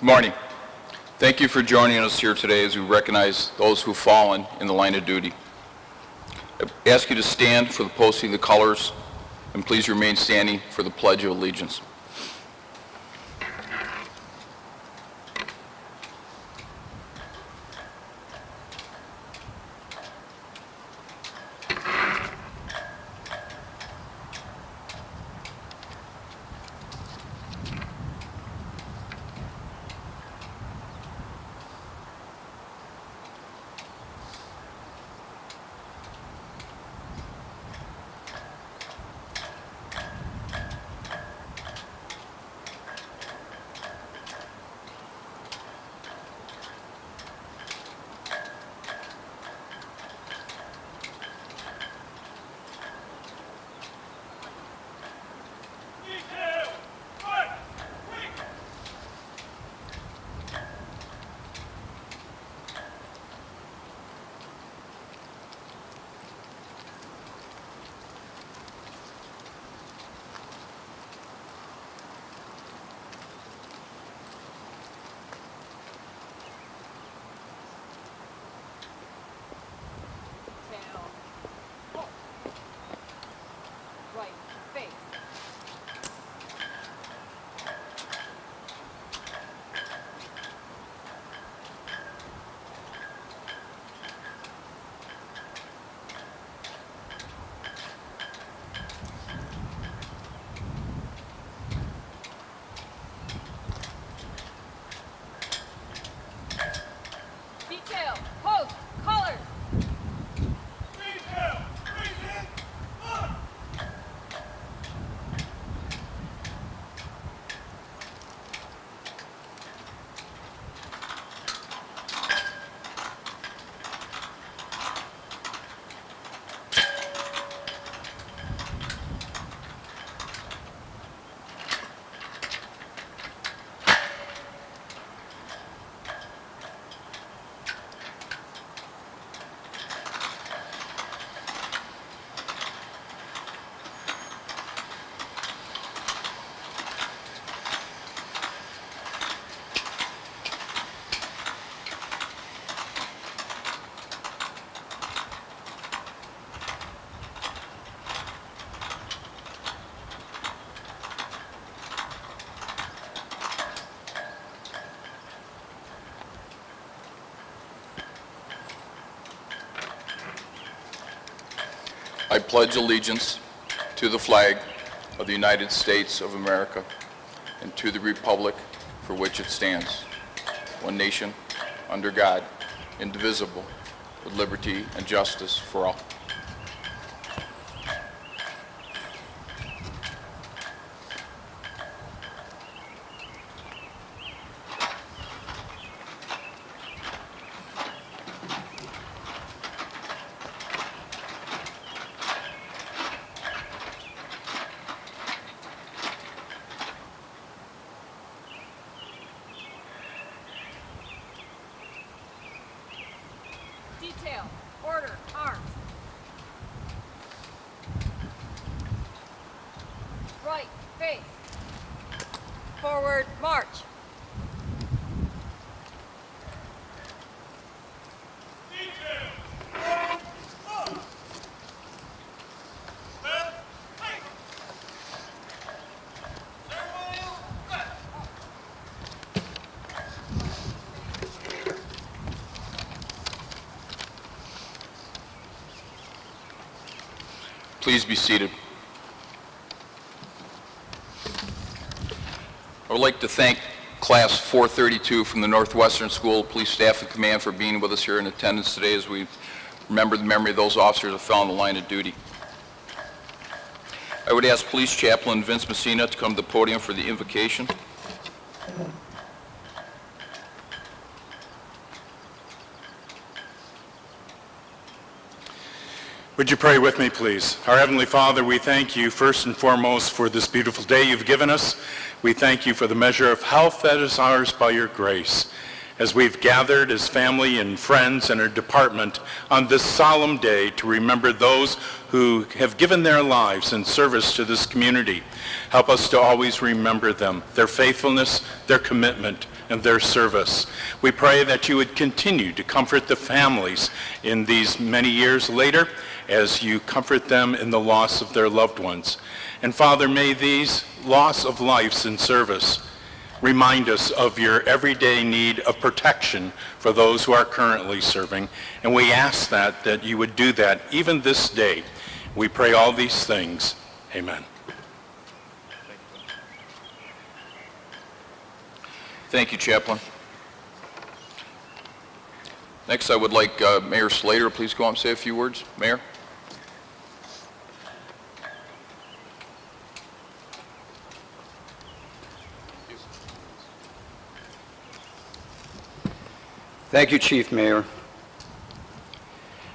Good morning. Thank you for joining us here today as we recognize those who've fallen in the line of duty. I ask you to stand for the posting of the colors, and please remain standing for the Pledge of Allegiance. I pledge allegiance to the flag of the United States of America and to the republic for which it stands, one nation, under God, indivisible, with liberty and justice for all. Detail, order, arms. Right, face. Forward, march. Please be seated. I would like to thank Class 432 from the Northwestern School of Police Staff and Command for being with us here in attendance today as we remember the memory of those officers that fell on the line of duty. I would ask Police Chaplain Vince Messina to come to the podium for the invocation. Would you pray with me, please? Our Heavenly Father, we thank you first and foremost for this beautiful day you've given us. We thank you for the measure of health that is ours by your grace. As we've gathered as family and friends and our department on this solemn day to remember those who have given their lives in service to this community, help us to always remember them, their faithfulness, their commitment, and their service. We pray that you would continue to comfort the families in these many years later as you comfort them in the loss of their loved ones. And Father, may these loss of lives in service remind us of your everyday need of protection for those who are currently serving. And we ask that you would do that even this day. We pray all these things. Amen. Thank you, Chaplain. Next, I would like Mayor Slater, please go up and say a few words. Mayor? Thank you, Chief Mayor.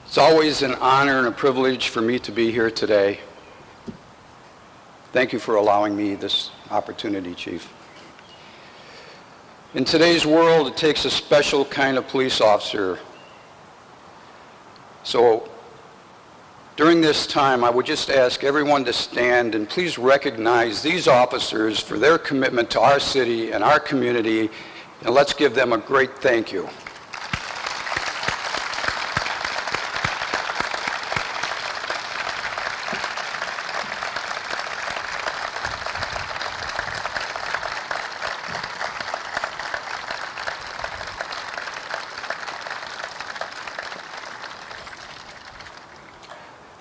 It's always an honor and a privilege for me to be here today. Thank you for allowing me this opportunity, Chief. In today's world, it takes a special kind of police officer. So during this time, I would just ask everyone to stand and please recognize these officers for their commitment to our city and our community, and let's give them a great thank you.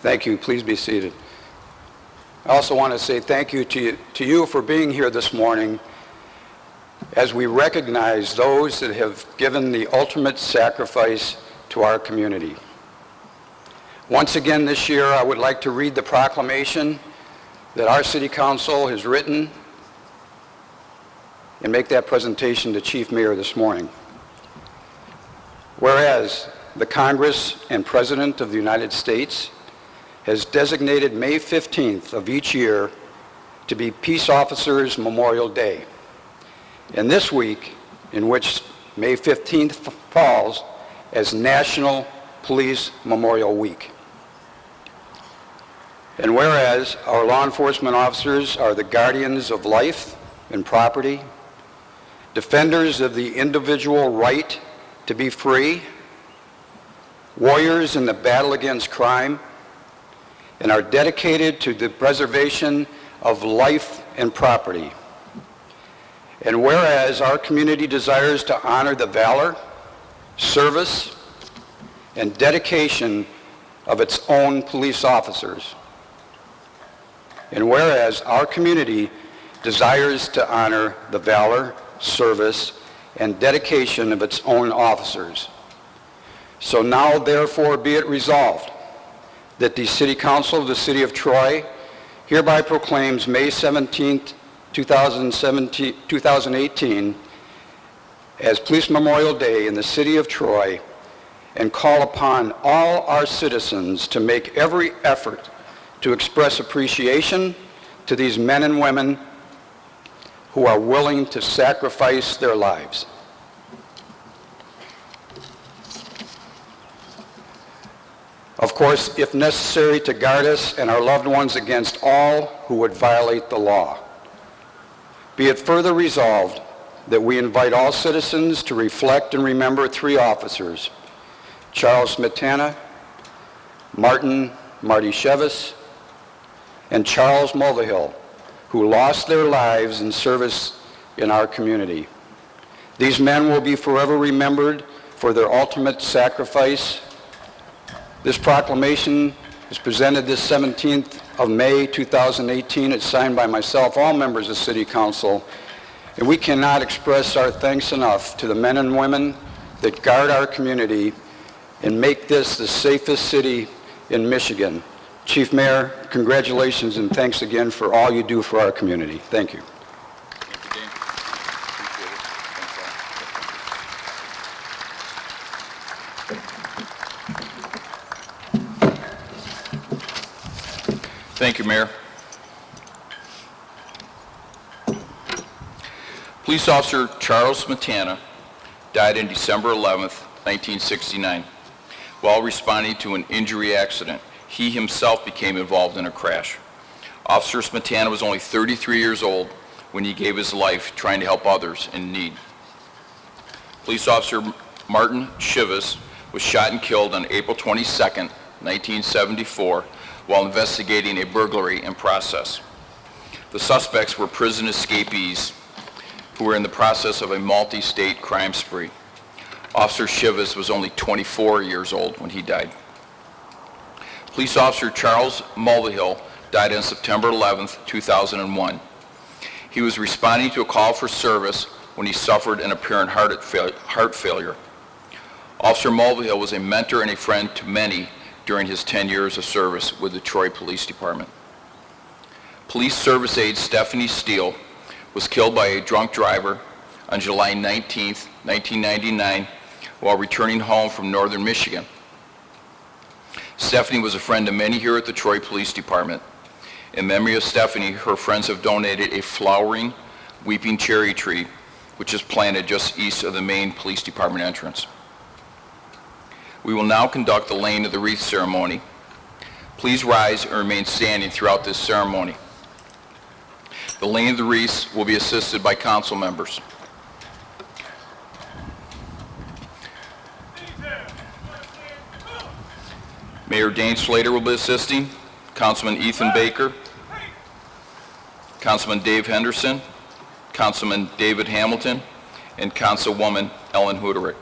Thank you. Please be seated. I also want to say thank you to you for being here this morning as we recognize those that have given the ultimate sacrifice to our community. Once again this year, I would like to read the proclamation that our City Council has written and make that presentation to Chief Mayor this morning. Whereas the Congress and President of the United States has designated May 15th of each year to be Peace Officers Memorial Day. And this week, in which May 15th falls as National Police Memorial Week. And whereas our law enforcement officers are the guardians of life and property, defenders of the individual right to be free, warriors in the battle against crime, and are dedicated to the preservation of life and property. And whereas our community desires to honor the valor, service, and dedication of its own police officers. And whereas our community desires to honor the valor, service, and dedication of its own officers. So now therefore be it resolved that the City Council of the City of Troy hereby proclaims May 17th, 2018 as Police Memorial Day in the City of Troy, and call upon all our citizens to make every effort to express appreciation to these men and women who are willing to sacrifice their lives. Of course, if necessary, to guard us and our loved ones against all who would violate the law. Be it further resolved that we invite all citizens to reflect and remember three officers, Charles Smetana, Marty Chevis, and Charles Mulvihill, who lost their lives in service in our community. These men will be forever remembered for their ultimate sacrifice. This proclamation is presented this 17th of May 2018. It's signed by myself, all members of City Council, and we cannot express our thanks enough to the men and women that guard our community and make this the safest city in Michigan. Chief Mayor, congratulations and thanks again for all you do for our community. Thank you. Thank you, Mayor. Police Officer Charles Smetana died on December 11th, 1969. While responding to an injury accident, he himself became involved in a crash. Officer Smetana was only 33 years old when he gave his life trying to help others in need. Police Officer Martin Chivas was shot and killed on April 22, 1974, while investigating a burglary in process. The suspects were prison escapees who were in the process of a multi-state crime spree. Officer Chivas was only 24 years old when he died. Police Officer Charles Mulvihill died on September 11, 2001. He was responding to a call for service when he suffered an apparent heart failure. Officer Mulvihill was a mentor and a friend to many during his 10 years of service with the Troy Police Department. Police Service Aide Stephanie Steele was killed by a drunk driver on July 19, 1999, while returning home from northern Michigan. Stephanie was a friend to many here at the Troy Police Department. In memory of Stephanie, her friends have donated a flowering weeping cherry tree, which is planted just east of the main police department entrance. We will now conduct the laying of the wreath ceremony. Please rise and remain standing throughout this ceremony. The laying of the wreaths will be assisted by council members. Mayor Dane Slater will be assisting, Councilman Ethan Baker, Councilman Dave Henderson, Councilman David Hamilton, and Councilwoman Ellen Huderick.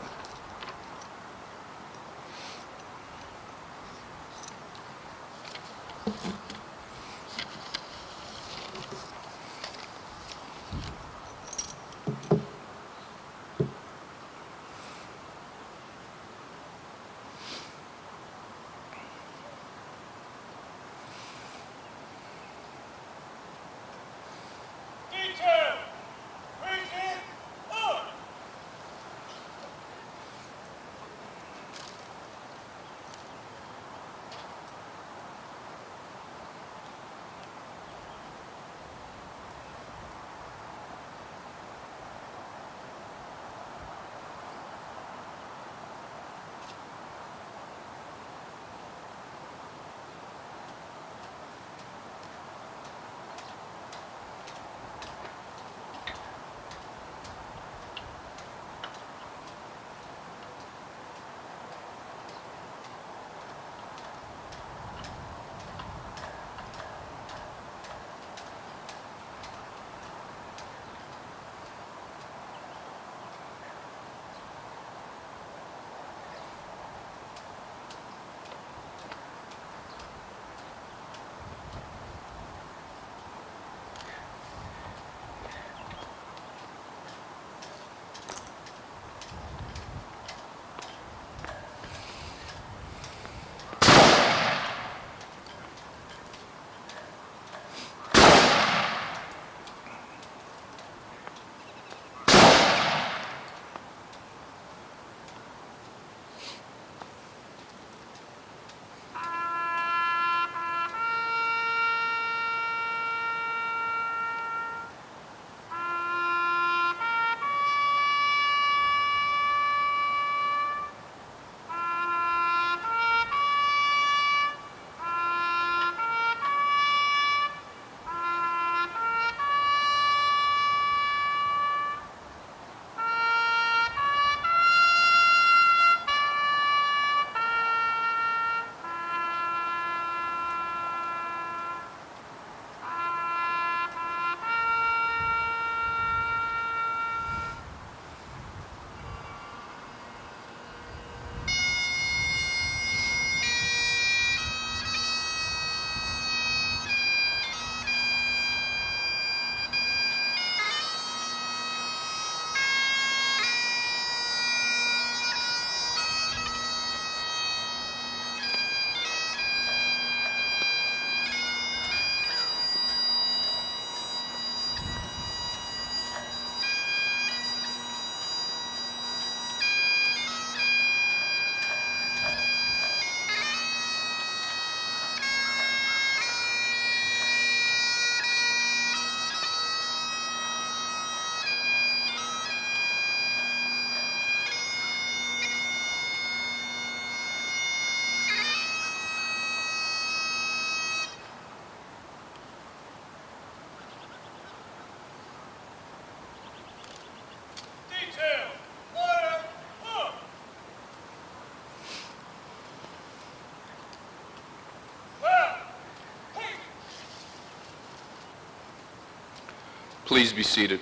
Please be seated.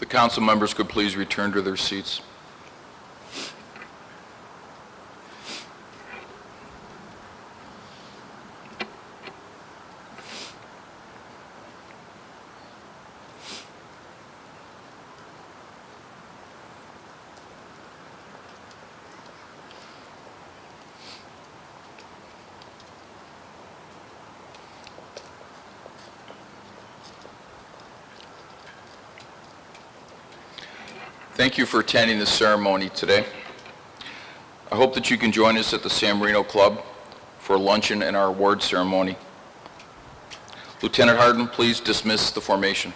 The council members could please return to their seats. Thank you for attending this ceremony today. I hope that you can join us at the San Marino Club for a luncheon and our award ceremony. Lieutenant Harden, please dismiss the formation.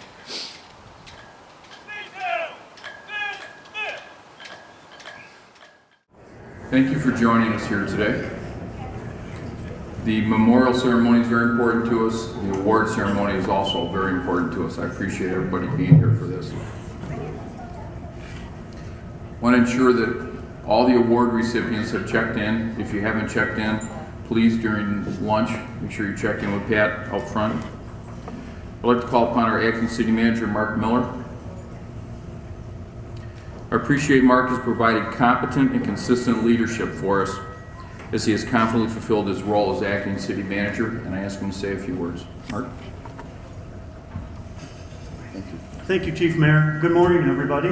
Thank you for joining us here today. The memorial ceremony is very important to us. The award ceremony is also very important to us. I appreciate everybody being here for this. I want to ensure that all the award recipients have checked in. If you haven't checked in, please during lunch, make sure you check in with Pat out front. I'd like to call upon our acting city manager, Mark Miller. I appreciate Mark has provided competent and consistent leadership for us as he has confidently fulfilled his role as acting city manager, and I ask him to say a few words. Mark? Thank you, Chief Mayor. Good morning, everybody.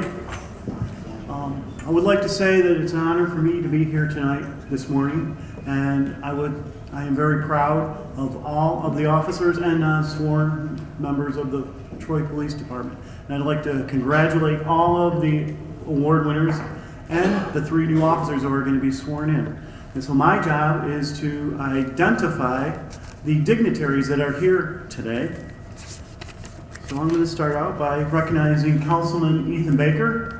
I would like to say that it's an honor for me to be here tonight, this morning, and I am very proud of all of the officers and non-sworn members of the Troy Police Department. And I'd like to congratulate all of the award winners and the 3 new officers who are going to be sworn in. And so my job is to identify the dignitaries that are here today. So I'm going to start out by recognizing Councilman Ethan Baker,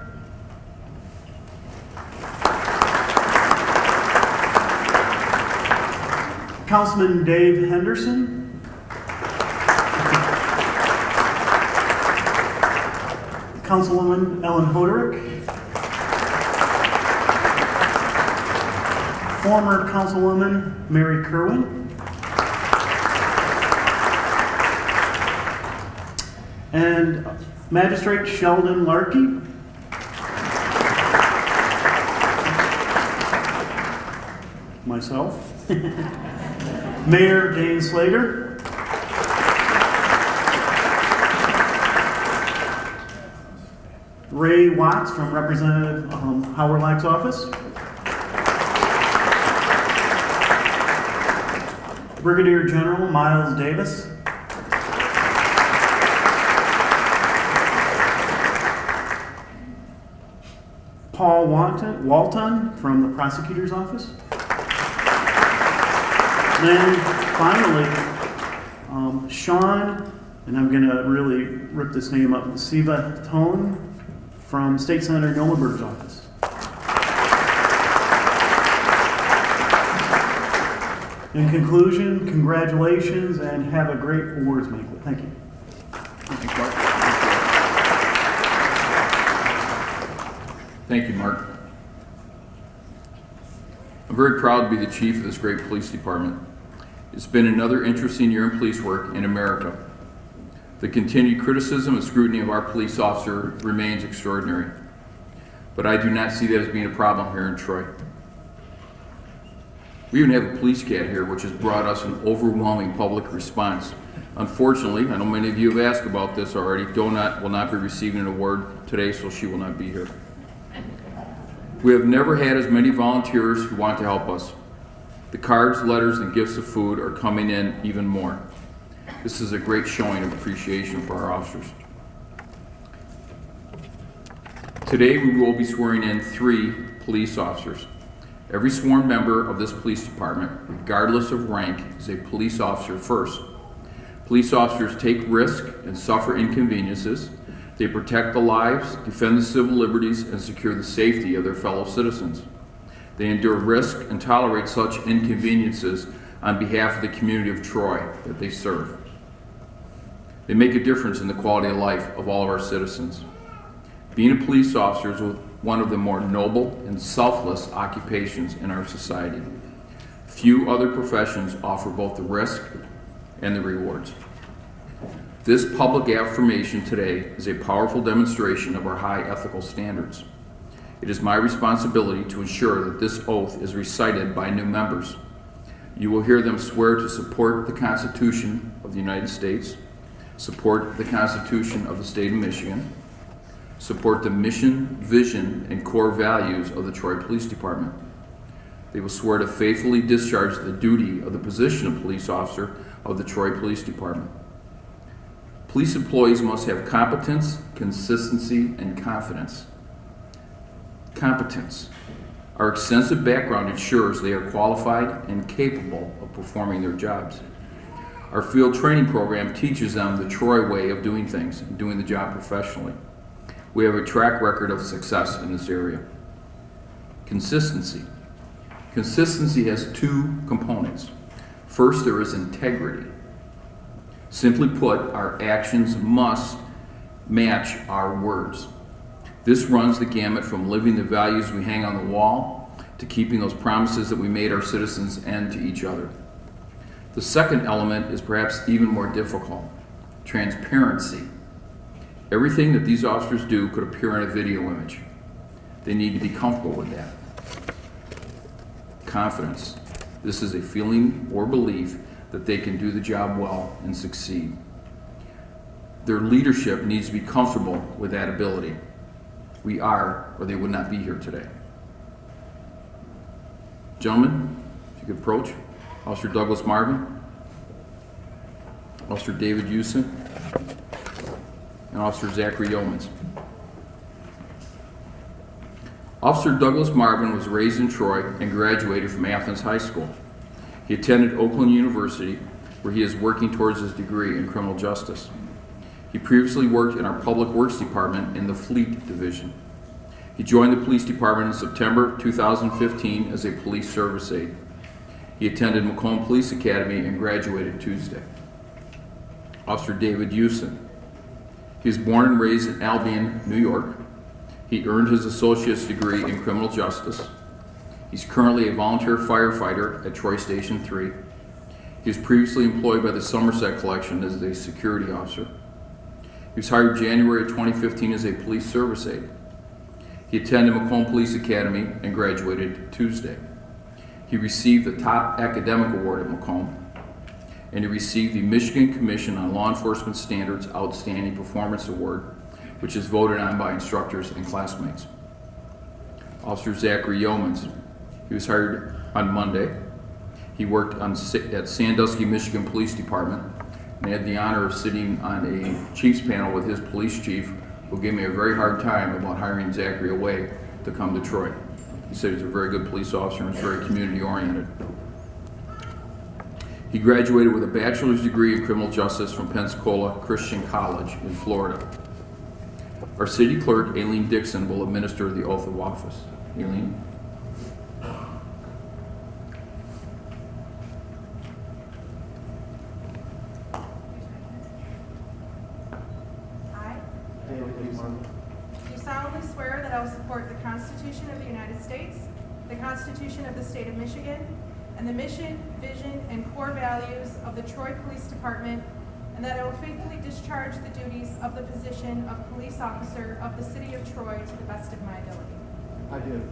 Councilman Dave Henderson, Councilwoman Ellen Hoderick, former Councilwoman Mary Kerwin, and Magistrate Sheldon Larkey, myself, Mayor Dane Slater, Ray Watts from Representative Howard Lack's office, Brigadier General Miles Davis, Paul Walton from the prosecutor's office. Then finally, Sean, and I'm going to really rip this name up, Siva Tone from State Senator Nolenberg's office. In conclusion, congratulations and have a great awards banquet. Thank you. Thanks, Mark. Thank you, Mark. I'm very proud to be the chief of this great police department. It's been another interesting year in police work in America. The continued criticism and scrutiny of our police officer remains extraordinary, but I do not see that as being a problem here in Troy. We even have a police cat here, which has brought us an overwhelming public response. Unfortunately, I know many of you have asked about this already, Donut will not be receiving an award today, so she will not be here. We have never had as many volunteers who want to help us. The cards, letters, and gifts of food are coming in even more. This is a great showing of appreciation for our officers. Today, we will be swearing in 3 police officers. Every sworn member of this police department, regardless of rank, is a police officer first. Police officers take risk and suffer inconveniences. They protect the lives, defend the civil liberties, and secure the safety of their fellow citizens. They endure risk and tolerate such inconveniences on behalf of the community of Troy that they serve. They make a difference in the quality of life of all of our citizens. Being a police officer is one of the more noble and selfless occupations in our society. Few other professions offer both the risk and the rewards. This public affirmation today is a powerful demonstration of our high ethical standards. It is my responsibility to ensure that this oath is recited by new members. You will hear them swear to support the Constitution of the United States, support the Constitution of the State of Michigan, support the mission, vision, and core values of the Troy Police Department. They will swear to faithfully discharge the duty of the position of police officer of the Troy Police Department. Police employees must have competence, consistency, and confidence. Competence. Our extensive background ensures they are qualified and capable of performing their jobs. Our field training program teaches them the Troy way of doing things and doing the job professionally. We have a track record of success in this area. Consistency. Consistency has 2 components. First, there is integrity. Simply put, our actions must match our words. This runs the gamut from living the values we hang on the wall to keeping those promises that we made our citizens and to each other. The second element is perhaps even more difficult: transparency. Everything that these officers do could appear on a video image. They need to be comfortable with that. Confidence. This is a feeling or belief that they can do the job well and succeed. Their leadership needs to be comfortable with that ability. We are, or they would not be here today. Gentlemen, if you could approach. Officer Douglas Marvin, Officer David Usen, and Officer Zachary Yeomans. Officer Douglas Marvin was raised in Troy and graduated from Athens High School. He attended Oakland University, where he is working towards his degree in criminal justice. He previously worked in our Public Works Department in the Fleet Division. He joined the police department in September 2015 as a police service aide. He attended Macomb Police Academy and graduated Tuesday. Officer David Usen. He was born and raised in Albion, New York. He earned his associate's degree in criminal justice. He's currently a volunteer firefighter at Troy Station 3. He was previously employed by the Somerset Collection as a security officer. He was hired January 2015 as a police service aide. He attended Macomb Police Academy and graduated Tuesday. He received the top academic award at Macomb, and he received the Michigan Commission on Law Enforcement Standards Outstanding Performance Award, which is voted on by instructors and classmates. Officer Zachary Yeomans. He was hired on Monday. He worked at Sandusky, Michigan Police Department, and had the honor of sitting on a chief's panel with his police chief, who gave me a very hard time about hiring Zachary away to come to Troy. He said he's a very good police officer and is very community oriented. He graduated with a bachelor's degree in criminal justice from Pensacola Christian College in Florida. Our city clerk, Aileen Dixon, will administer the oath of office. Aileen. Constitution of the United States, the Constitution of the State of Michigan, and the mission, vision, and core values of the Troy Police Department, and that I will faithfully discharge the duties of the position of police officer of the City of Troy to the best of my ability. I do.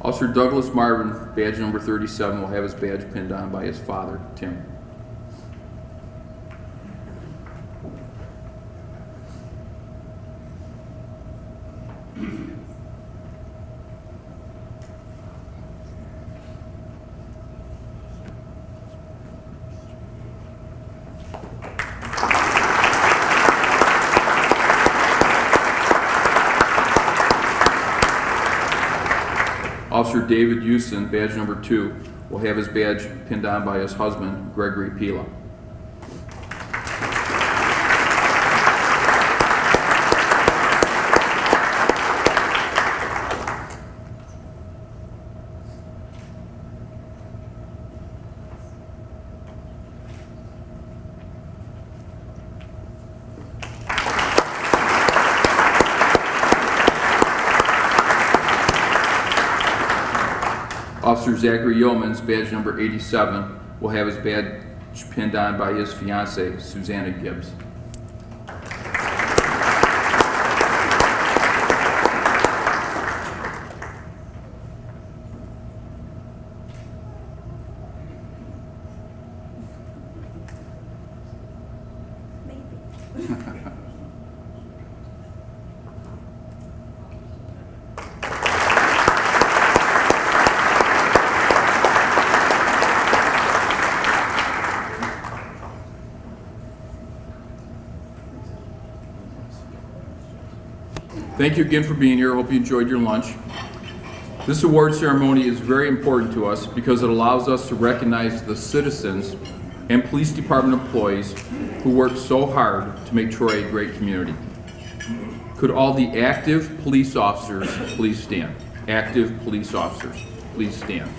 Officer Douglas Marvin, badge number 37, will have his badge pinned on by his father, Tim. Officer David Houston, badge number 2, will have his badge pinned on by his husband, Gregory Pila. Officer Zachary Yeomans, badge number 87, will have his badge pinned on by his fiancée, Susanna Gibbs. Thank you again for being here. I hope you enjoyed your lunch. This award ceremony is very important to us because it allows us to recognize the citizens and police department employees who work so hard to make Troy a great community. Could all the active police officers please stand? Active police officers, please stand.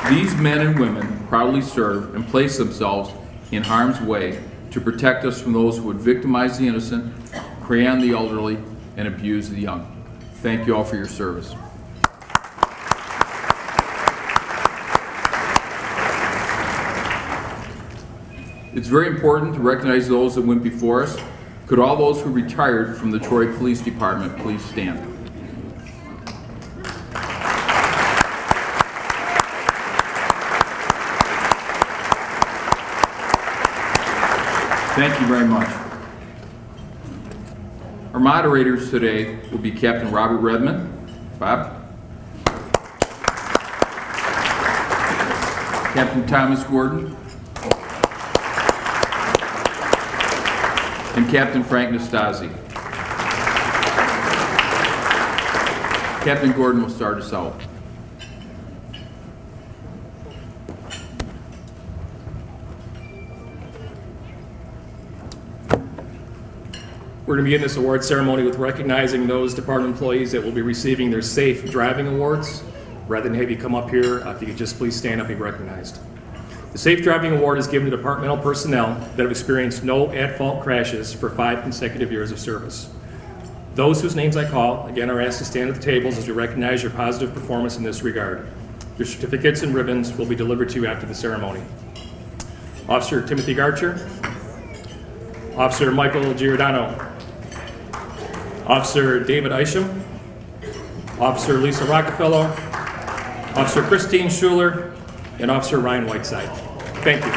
These men and women proudly serve and place themselves in harm's way to protect us from those who would victimize the innocent, prey on the elderly, and abuse the young. Thank you all for your service. It's very important to recognize those that went before us. Could all those who retired from the Troy Police Department please stand? Thank you very much. Our moderators today will be Captain Robert Redmond. Bob. Captain Thomas Gordon. And Captain Frank Nastasi. Captain Gordon will start us out. We're going to begin this award ceremony with recognizing those department employees that will be receiving their Safe Driving Awards. Rather than have you come up here, if you could just please stand up and be recognized. The Safe Driving Award is given to departmental personnel that have experienced no at-fault crashes for 5 consecutive years of service. Those whose names I call, again, are asked to stand at the tables as we recognize your positive performance in this regard. Your certificates and ribbons will be delivered to you after the ceremony. Officer Timothy Garcher. Officer Michael Giordano. Officer David Isham, Officer Lisa Rockefeller, Officer Christine Schuler, and Officer Ryan Whiteside. Thank you.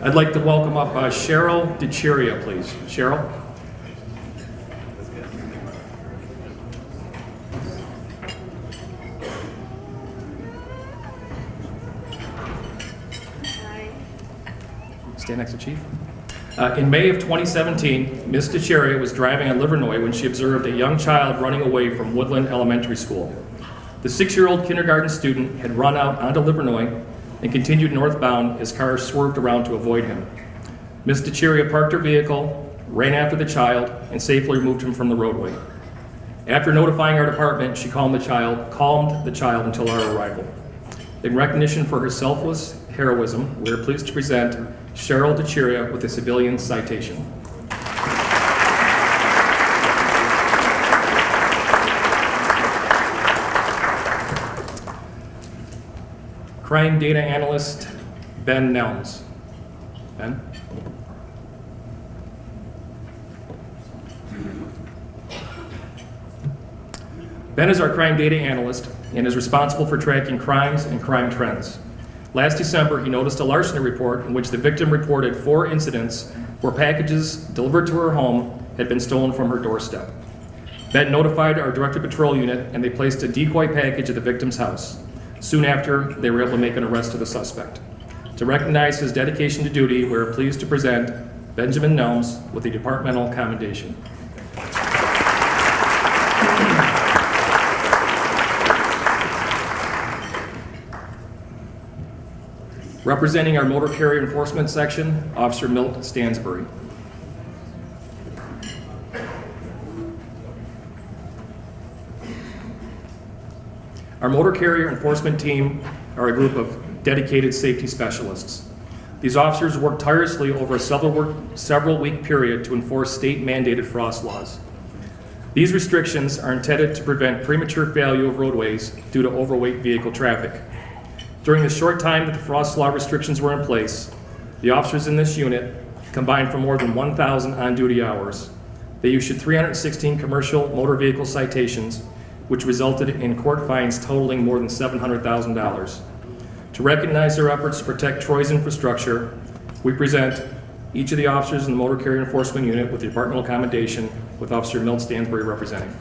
I'd like to welcome up Cheryl DeCheria, please. Cheryl. Stand next to Chief. In May of 2017, Ms. DeCheria was driving on Livernois when she observed a young child running away from Woodland Elementary School. The 6-year-old kindergarten student had run out onto Livernois and continued northbound as cars swerved around to avoid him. Ms. DeCheria parked her vehicle, ran after the child, and safely removed him from the roadway. After notifying our department, she calmed the child until our arrival. In recognition for her selfless heroism, we are pleased to present Cheryl DeCheria with a civilian citation. Crime data analyst, Ben Nelms. Ben? Ben is our crime data analyst and is responsible for tracking crimes and crime trends. Last December, he noticed a larceny report in which the victim reported 4 incidents where packages delivered to her home had been stolen from her doorstep. Ben notified our Directed Patrol Unit and they placed a decoy package at the victim's house. Soon after, they were able to make an arrest of the suspect. To recognize his dedication to duty, we are pleased to present Benjamin Nelms with a departmental commendation. Representing our motor carrier enforcement section, Officer Milt Stansbury. Our motor carrier enforcement team are a group of dedicated safety specialists. These officers work tirelessly over a several-week period to enforce state-mandated frost laws. These restrictions are intended to prevent premature failure of roadways due to overweight vehicle traffic. During the short time that the frost law restrictions were in place, the officers in this unit combined for more than 1,000 on-duty hours. They issued 316 commercial motor vehicle citations, which resulted in court fines totaling more than $700,000. To recognize their efforts to protect Troy's infrastructure, we present each of the officers in the Motor Carrier Enforcement Unit with the departmental commendation, with Officer Milt Stansbury representing.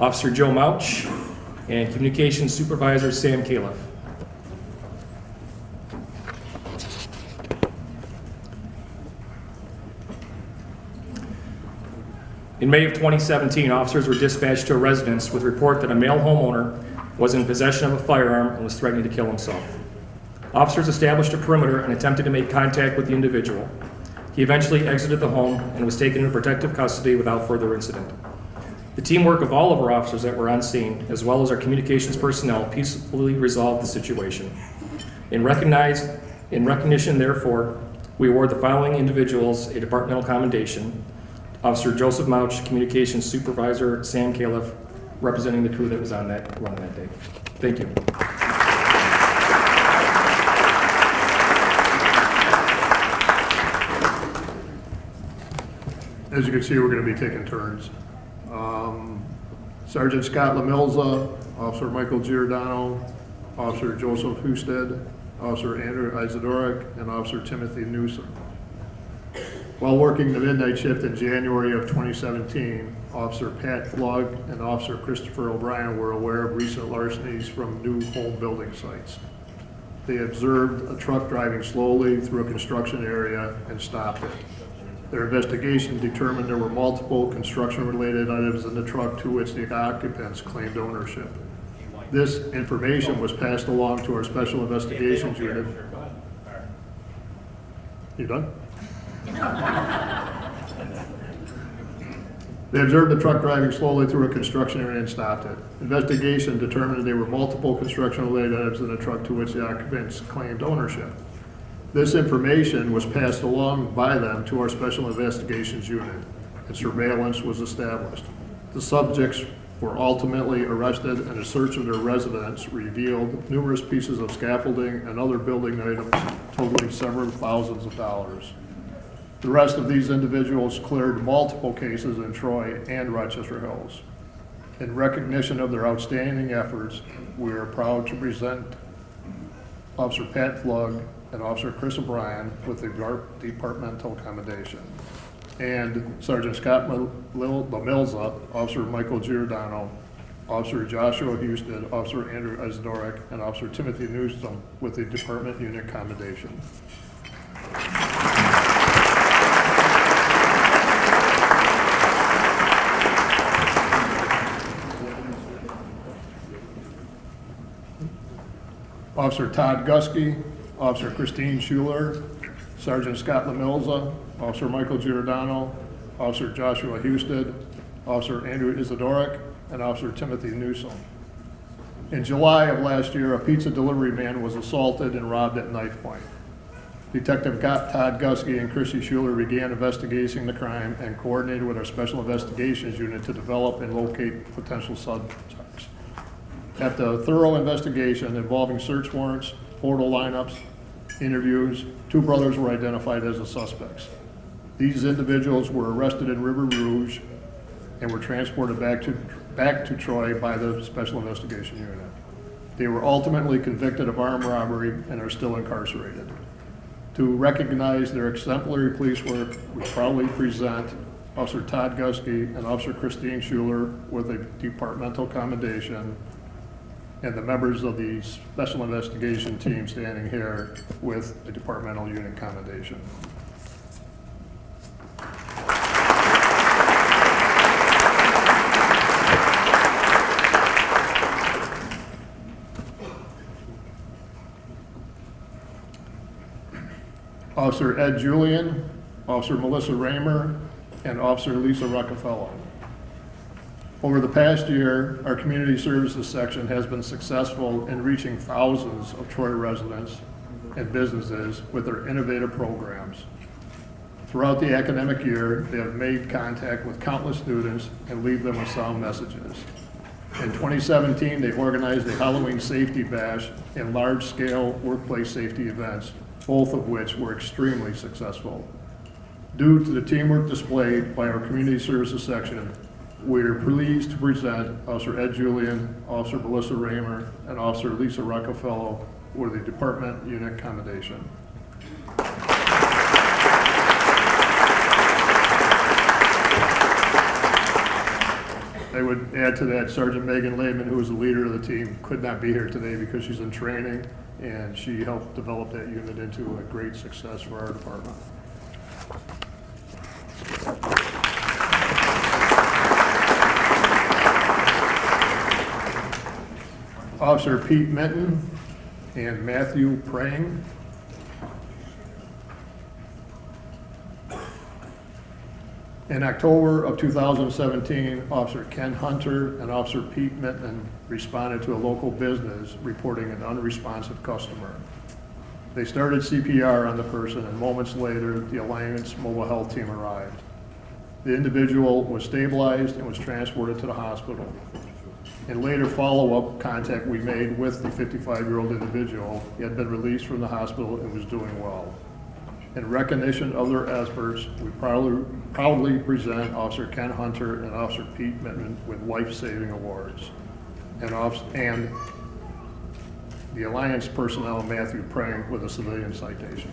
Officer Joe Mouch and Communications Supervisor Sam Califf. In May of 2017, officers were dispatched to a residence with a report that a male homeowner was in possession of a firearm and was threatening to kill himself. Officers established a perimeter and attempted to make contact with the individual. He eventually exited the home and was taken into protective custody without further incident. The teamwork of all of our officers that were on scene, as well as our communications personnel, peacefully resolved the situation. In recognition, therefore, we award the following individuals a departmental commendation. Officer Joseph Mouch, Communications Supervisor Sam Califf, representing the crew that was on that run that day. Thank you. As you can see, we're going to be taking turns. Sergeant Scott Lamilza, Officer Michael Giordano, Officer Joseph Husted, Officer Andrew Izadorek, and Officer Timothy Newsom. While working the midnight shift in January of 2017, Officer Pat Flug and Officer Christopher O'Brien were aware of recent larcenies from new home building sites. They observed a truck driving slowly through a construction area and stopped it. Their investigation determined there were multiple construction-related items in the truck to which the occupants claimed ownership. This information was passed along to our Special Investigations Unit. You done? They observed the truck driving slowly through a construction area and stopped it. Investigation determined there were multiple construction-related items in the truck to which the occupants claimed ownership. This information was passed along by them to our Special Investigations Unit, and surveillance was established. The subjects were ultimately arrested, and a search of their residence revealed numerous pieces of scaffolding and other building items totaling several thousands of dollars. The rest of these individuals cleared multiple cases in Troy and Rochester Hills. In recognition of their outstanding efforts, we are proud to present Officer Pat Flug and Officer Chris O'Brien with the departmental commendation, and Sergeant Scott Lamilza, Officer Michael Giordano, Officer Joshua Houston, Officer Andrew Isdorek, and Officer Timothy Newsom with the Department Unit Commendation. Officer Todd Gusky, Officer Christine Schuler, Sergeant Scott Lamilza, Officer Michael Giordano, Officer Joshua Houston, Officer Andrew Isidorek, and Officer Timothy Newsom. In July of last year, a pizza delivery man was assaulted and robbed at knife point. Detective Todd Gusky and Chrissy Schuler began investigating the crime and coordinated with our Special Investigations Unit to develop and locate potential suspects. After a thorough investigation involving search warrants, photo lineups, interviews, 2 brothers were identified as the suspects. These individuals were arrested in River Rouge and were transported back to Troy by the Special Investigation Unit. They were ultimately convicted of armed robbery and are still incarcerated. To recognize their exemplary police work, we proudly present Officer Todd Gusky and Officer Christine Schuler with a departmental commendation, and the members of the Special Investigation Team standing here with a departmental unit commendation. Officer Ed Julian, Officer Melissa Raymer, and Officer Lisa Rockefeller. Over the past year, our Community Services section has been successful in reaching thousands of Troy residents and businesses with their innovative programs. Throughout the academic year, they have made contact with countless students and leave them with sound messages. In 2017, they organized a Halloween safety bash and large-scale workplace safety events, both of which were extremely successful. Due to the teamwork displayed by our Community Services section, we are pleased to present Officer Ed Julian, Officer Melissa Raymer, and Officer Lisa Rockefeller with the Department Unit Commendation. I would add to that, Sergeant Megan Lehman, who is the leader of the team, could not be here today because she's in training, and she helped develop that unit into a great success for our department. Officer Pete Minton and Matthew Prang. In October of 2017, Officer Ken Hunter and Officer Pete Minton responded to a local business reporting an unresponsive customer. They started CPR on the person, and moments later, the Alliance Mobile Health Team arrived. The individual was stabilized and was transported to the hospital. In later follow-up contact we made with the 55-year-old individual, he had been released from the hospital and was doing well. In recognition of their efforts, we proudly present Officer Ken Hunter and Officer Pete Minton with life-saving awards, and the Alliance personnel Matthew Prang with a civilian citation.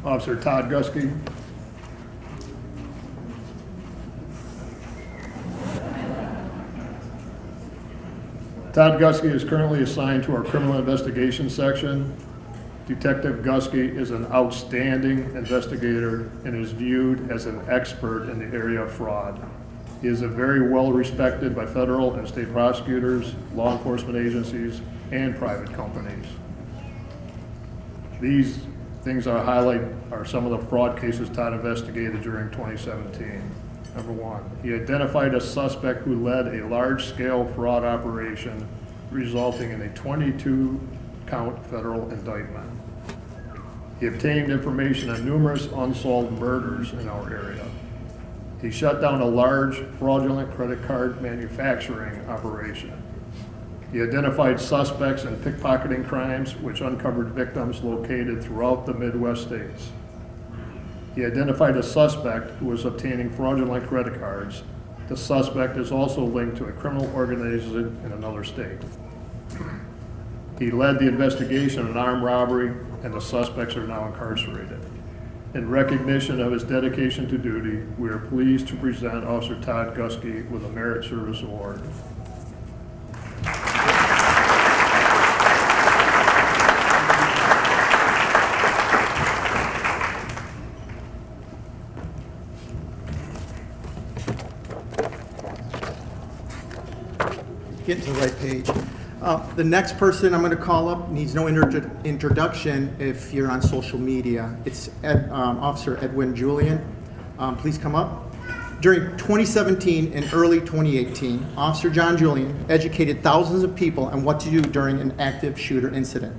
Officer Todd Gusky. Todd Gusky is currently assigned to our criminal investigation section. Detective Gusky is an outstanding investigator and is viewed as an expert in the area of fraud. He is very well respected by federal and state prosecutors, law enforcement agencies, and private companies. These things I highlight are some of the fraud cases Todd investigated during 2017. Number one, he identified a suspect who led a large-scale fraud operation resulting in a 22-count federal indictment. He obtained information on numerous unsolved murders in our area. He shut down a large fraudulent credit card manufacturing operation. He identified suspects in pickpocketing crimes, which uncovered victims located throughout the Midwest states. He identified a suspect who was obtaining fraudulent credit cards. The suspect is also linked to a criminal organization in another state. He led the investigation of an armed robbery, and the suspects are now incarcerated. In recognition of his dedication to duty, we are pleased to present Officer Todd Gusky with a Merit Service Award. Get to the right page. The next person I'm going to call up needs no introduction if you're on social media. It's Officer Edwin Julian. Please come up. During 2017 and early 2018, Officer John Julian educated thousands of people on what to do during an active shooter incident.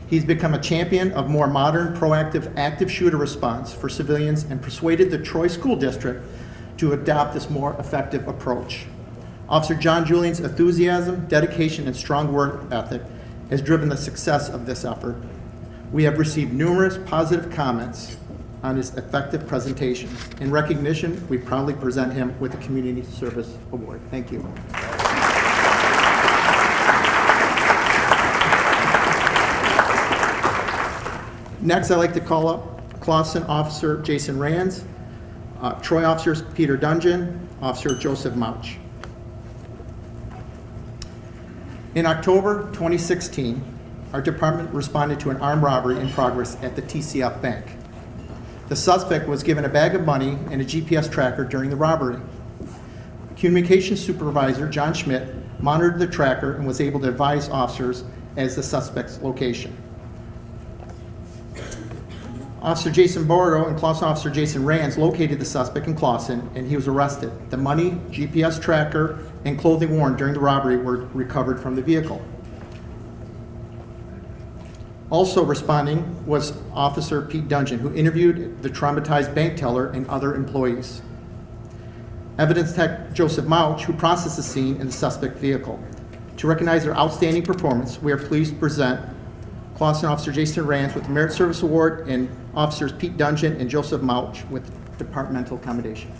He's become a champion of more modern, proactive, active shooter response for civilians and persuaded the Troy School District to adopt this more effective approach. Officer John Julian's enthusiasm, dedication, and strong work ethic has driven the success of this effort. We have received numerous positive comments on his effective presentations. In recognition, we proudly present him with the Community Service Award. Thank you. Next, I'd like to call up Clawson Officer Jason Rands, Troy Officers Peter Dungeon, Officer Joseph Mouch. In October 2016, our department responded to an armed robbery in progress at the TCF Bank. The suspect was given a bag of money and a GPS tracker during the robbery. Communications Supervisor John Schmidt monitored the tracker and was able to advise officers as the suspect's location. Officer Jason Bordo and Clawson Officer Jason Rands located the suspect in Clawson, and he was arrested. The money, GPS tracker, and clothing worn during the robbery were recovered from the vehicle. Also responding was Officer Pete Dungeon, who interviewed the traumatized bank teller and other employees. Evidence Tech Joseph Mouch, who processed the scene in the suspect vehicle. To recognize their outstanding performance, we are pleased to present Clawson Officer Jason Rands with the Merit Service Award and Officers Pete Dungeon and Joseph Mouch with departmental commendation.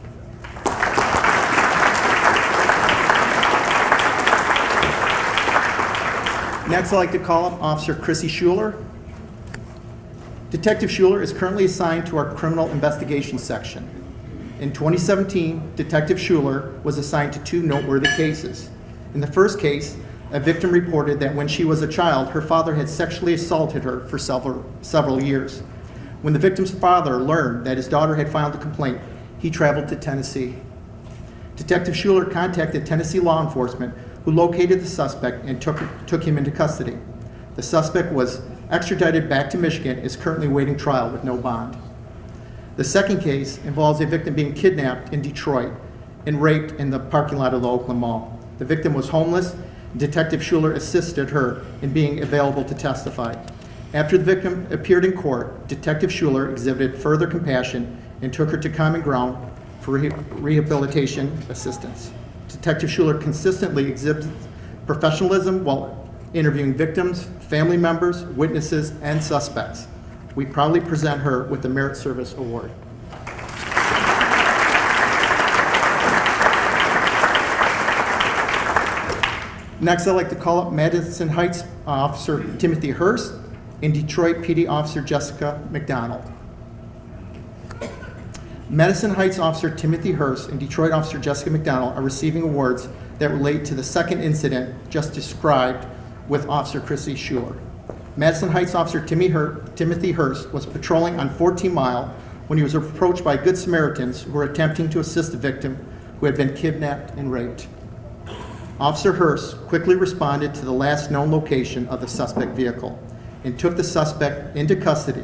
Next, I'd like to call up Officer Chrissy Schuler. Detective Schuler is currently assigned to our Criminal Investigation Section. In 2017, Detective Schuler was assigned to 2 noteworthy cases. In the first case, a victim reported that when she was a child, her father had sexually assaulted her for several years. When the victim's father learned that his daughter had filed a complaint, he traveled to Tennessee. Detective Schuler contacted Tennessee law enforcement, who located the suspect and took him into custody. The suspect was extradited back to Michigan and is currently awaiting trial with no bond. The second case involves a victim being kidnapped in Detroit and raped in the parking lot of the Oakland Mall. The victim was homeless. Detective Schuler assisted her in being available to testify. After the victim appeared in court, Detective Schuler exhibited further compassion and took her to Common Ground for rehabilitation assistance. Detective Schuler consistently exhibits professionalism while interviewing victims, family members, witnesses, and suspects. We proudly present her with the Merit Service Award. Next, I'd like to call up Madison Heights Officer Timothy Hurst and Detroit PD Officer Jessica McDonald. Madison Heights Officer Timothy Hurst and Detroit Officer Jessica McDonald are receiving awards that relate to the second incident just described with Officer Chrissy Schuler. Madison Heights Officer Timothy Hurst was patrolling on 14 Mile when he was approached by Good Samaritans who were attempting to assist the victim who had been kidnapped and raped. Officer Hurst quickly responded to the last known location of the suspect vehicle and took the suspect into custody.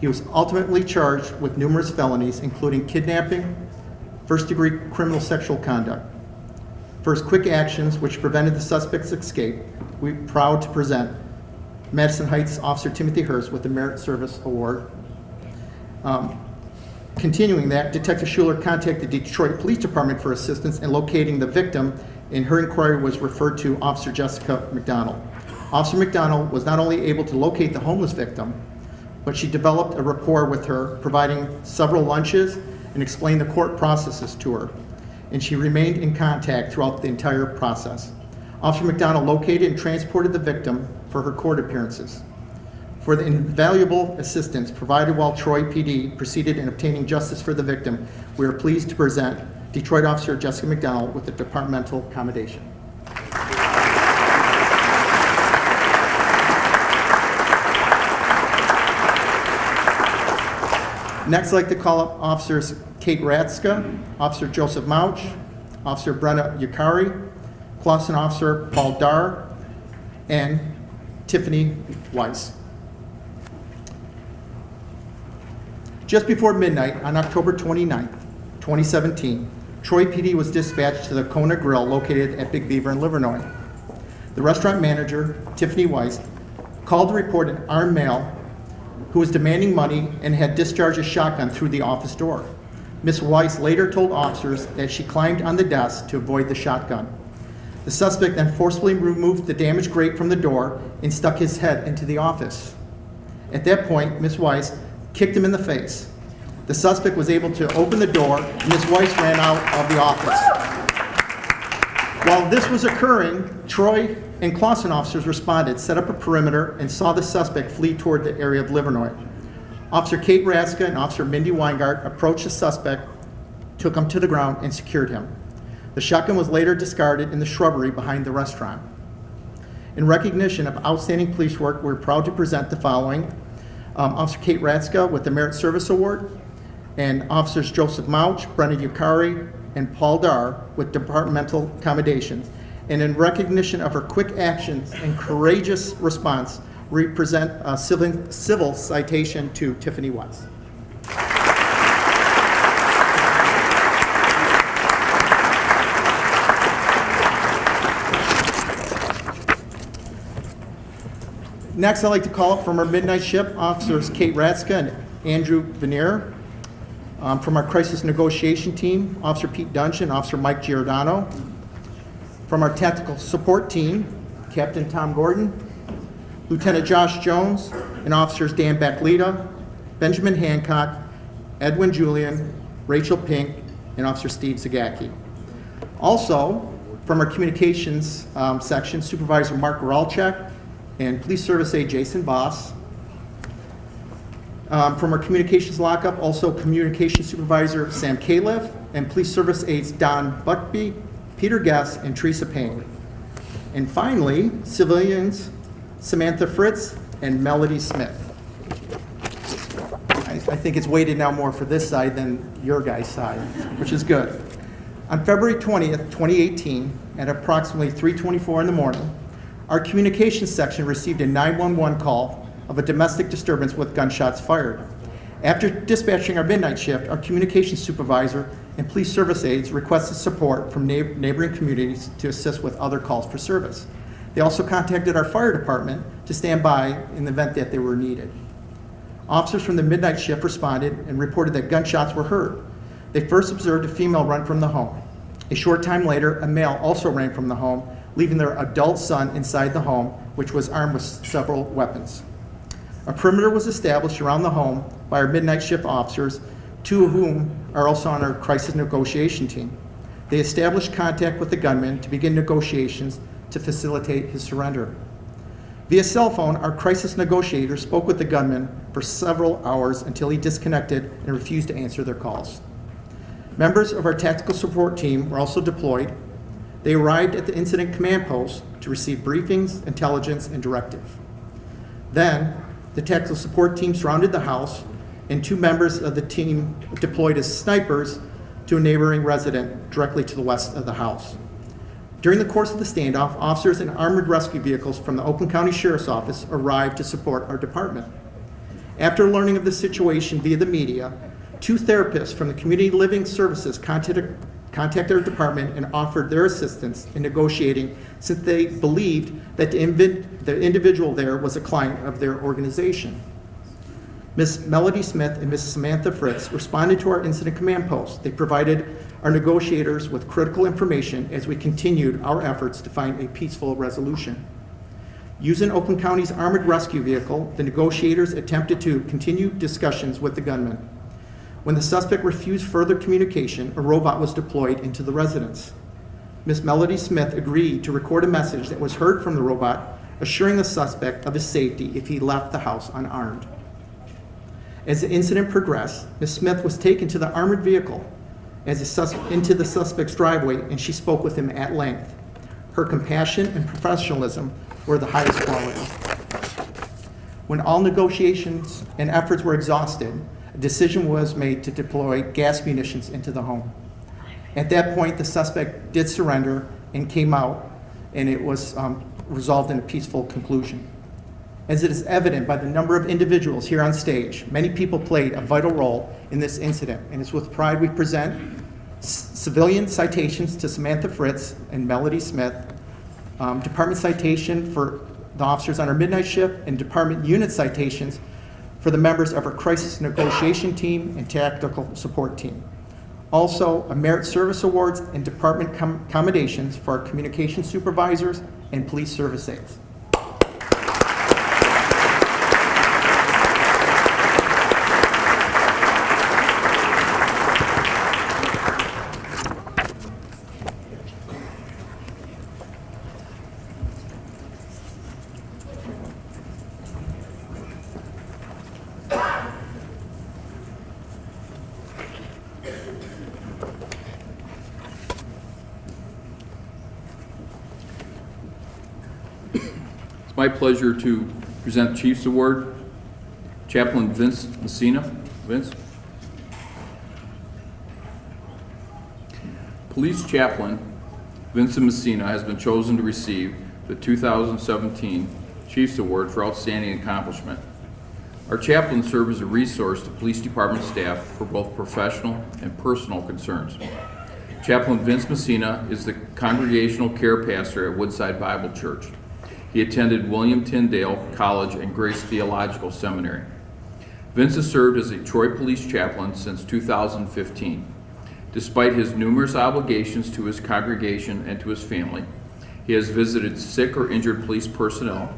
He was ultimately charged with numerous felonies, including kidnapping, first-degree criminal sexual conduct. First quick actions which prevented the suspect's escape. We're proud to present Madison Heights Officer Timothy Hurst with the Merit Service Award. Continuing that, Detective Schuler contacted the Detroit Police Department for assistance in locating the victim, and her inquiry was referred to Officer Jessica McDonald. Officer McDonald was not only able to locate the homeless victim, but she developed a rapport with her, providing several lunches and explained the court processes to her. And she remained in contact throughout the entire process. Officer McDonald located and transported the victim for her court appearances. For the invaluable assistance provided while Troy PD proceeded in obtaining justice for the victim, we are pleased to present Detroit Officer Jessica McDonald with a departmental commendation. Next, I'd like to call up Officers Kate Ratska, Officer Joseph Mouch, Officer Brenna Yukari, Clausen Officer Paul Dar, and Tiffany Weiss. Just before midnight on October 29th, 2017, Troy PD was dispatched to the Kona Grill located at Big Beaver in Livernois. The restaurant manager, Tiffany Weiss, called to report an armed male who was demanding money and had discharged a shotgun through the office door. Ms. Weiss later told officers that she climbed on the desk to avoid the shotgun. The suspect then forcibly removed the damaged grate from the door and stuck his head into the office. At that point, Ms. Weiss kicked him in the face. The suspect was able to open the door, and Ms. Weiss ran out of the office. While this was occurring, Troy and Clausen officers responded, set up a perimeter, and saw the suspect flee toward the area of Livernois. Officer Kate Raska and Officer Mindy Weingart approached the suspect, took him to the ground, and secured him. The shotgun was later discarded in the shrubbery behind the restaurant. In recognition of outstanding police work, we're proud to present the following. Officer Kate Ratska with the Merit Service Award, and Officers Joseph Mouch, Brenna Yukari, and Paul Dar with departmental commendations. And in recognition of her quick actions and courageous response, we present a civil citation to Tiffany Weiss. Next, I'd like to call up from our midnight shift, Officers Kate Ratska and Andrew Vanier. From our crisis negotiation team, Officer Pete Dungeon, Officer Mike Giordano. From our tactical support team, Captain Tom Gordon, Lieutenant Josh Jones, and Officers Dan Baclita, Benjamin Hancock, Edwin Julian, Rachel Pink, and Officer Steve Zagacki. Also, from our communications section, Supervisor Mark Ralchek and Police Service Aide Jason Voss. From our communications lockup, also Communications Supervisor Sam Califf and Police Service Aides Don Buckby, Peter Guess, and Teresa Payne. And finally, civilians Samantha Fritz and Melody Smith. I think it's weighted now more for this side than your guys' side, which is good. On February 20th, 2018, at approximately 3:24 in the morning, our communications section received a 911 call of a domestic disturbance with gunshots fired. After dispatching our midnight shift, our communications supervisor and police service aides requested support from neighboring communities to assist with other calls for service. They also contacted our fire department to stand by in the event that they were needed. Officers from the midnight shift responded and reported that gunshots were heard. They first observed a female run from the home. A short time later, a male also ran from the home, leaving their adult son inside the home, which was armed with several weapons. A perimeter was established around the home by our midnight shift officers, two of whom are also on our crisis negotiation team. They established contact with the gunman to begin negotiations to facilitate his surrender. Via cell phone, our crisis negotiator spoke with the gunman for several hours until he disconnected and refused to answer their calls. Members of our tactical support team were also deployed. They arrived at the incident command post to receive briefings, intelligence, and directive. Then, the tactical support team surrounded the house, and two members of the team deployed as snipers to a neighboring resident directly to the west of the house. During the course of the standoff, officers and armored rescue vehicles from the Oakland County Sheriff's Office arrived to support our department. After learning of the situation via the media, two therapists from the Community Living Services contacted our department and offered their assistance in negotiating, since they believed that the individual there was a client of their organization. Ms. Melody Smith and Ms. Samantha Fritz responded to our incident command post. They provided our negotiators with critical information as we continued our efforts to find a peaceful resolution. Using Oakland County's armored rescue vehicle, the negotiators attempted to continue discussions with the gunman. When the suspect refused further communication, a robot was deployed into the residence. Miss Melody Smith agreed to record a message that was heard from the robot, assuring the suspect of his safety if he left the house unarmed. As the incident progressed, Ms. Smith was taken to the armored vehicle into the suspect's driveway, and she spoke with him at length. Her compassion and professionalism were the highest quality. When all negotiations and efforts were exhausted, a decision was made to deploy gas munitions into the home. At that point, the suspect did surrender and came out, and it was resolved in a peaceful conclusion. As it is evident by the number of individuals here on stage, many people played a vital role in this incident, and it's with pride we present civilian citations to Samantha Fritz and Melody Smith, department citation for the officers on our midnight shift, and department unit citations for the members of our crisis negotiation team and tactical support team. Also, a merit service awards and department commendations for our communication supervisors and police service aides. It's my pleasure to present Chief's Award, Chaplain Vince Messina. Vince? Police Chaplain Vincent Messina has been chosen to receive the 2017 Chief's Award for Outstanding Accomplishment. Our chaplains serve as a resource to police department staff for both professional and personal concerns. Chaplain Vince Messina is the congregational care pastor at Woodside Bible Church. He attended William Tyndale College and Grace Theological Seminary. Vince has served as a Troy Police Chaplain since 2015. Despite his numerous obligations to his congregation and to his family, he has visited sick or injured police personnel,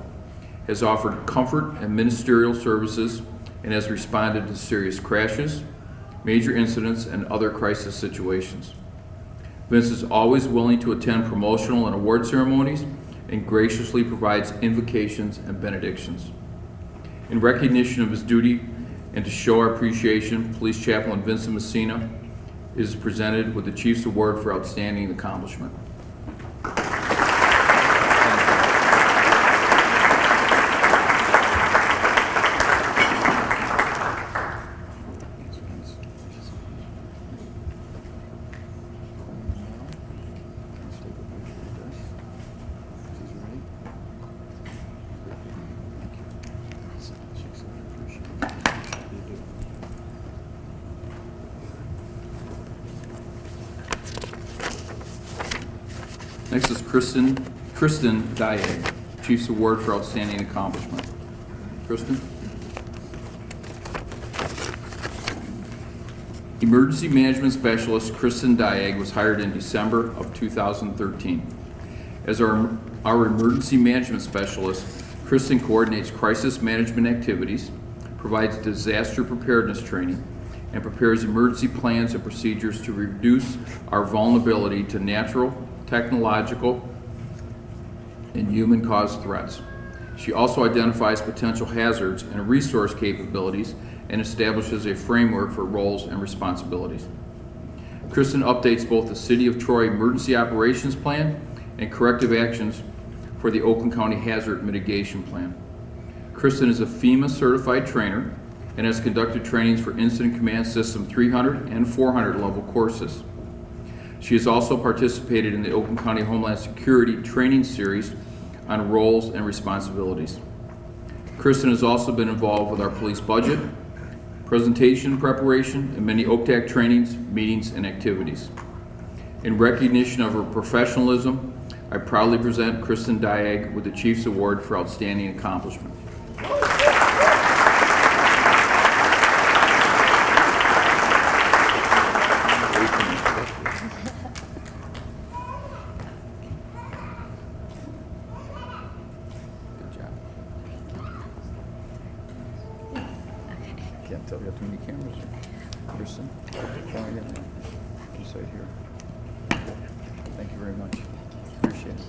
has offered comfort and ministerial services, and has responded to serious crashes, major incidents, and other crisis situations. Vince is always willing to attend promotional and award ceremonies and graciously provides invocations and benedictions. In recognition of his duty and to show our appreciation, Police Chaplain Vincent Messina is presented with the Chief's Award for Outstanding Accomplishment. Next is Kristen Diag, Chief's Award for Outstanding Accomplishment. Kristen? Emergency Management Specialist Kristen Diag was hired in December of 2013. As our Emergency Management Specialist, Kristen coordinates crisis management activities, provides disaster preparedness training, and prepares emergency plans and procedures to reduce our vulnerability to natural, technological, and human-caused threats. She also identifies potential hazards and resource capabilities and establishes a framework for roles and responsibilities. Kristen updates both the City of Troy Emergency Operations Plan and corrective actions for the Oakland County Hazard Mitigation Plan. Kristen is a FEMA certified trainer and has conducted trainings for Incident Command System 300 and 400 level courses. She has also participated in the Oakland County Homeland Security training series on roles and responsibilities. Kristen has also been involved with our police budget, presentation preparation, and many OCTAC trainings, meetings, and activities. In recognition of her professionalism, I proudly present Kristen Diag with the Chief's Award for Outstanding Accomplishment. Can't tell you how many cameras are. Kristen, point in there. Just right here. Thank you very much. Appreciate it.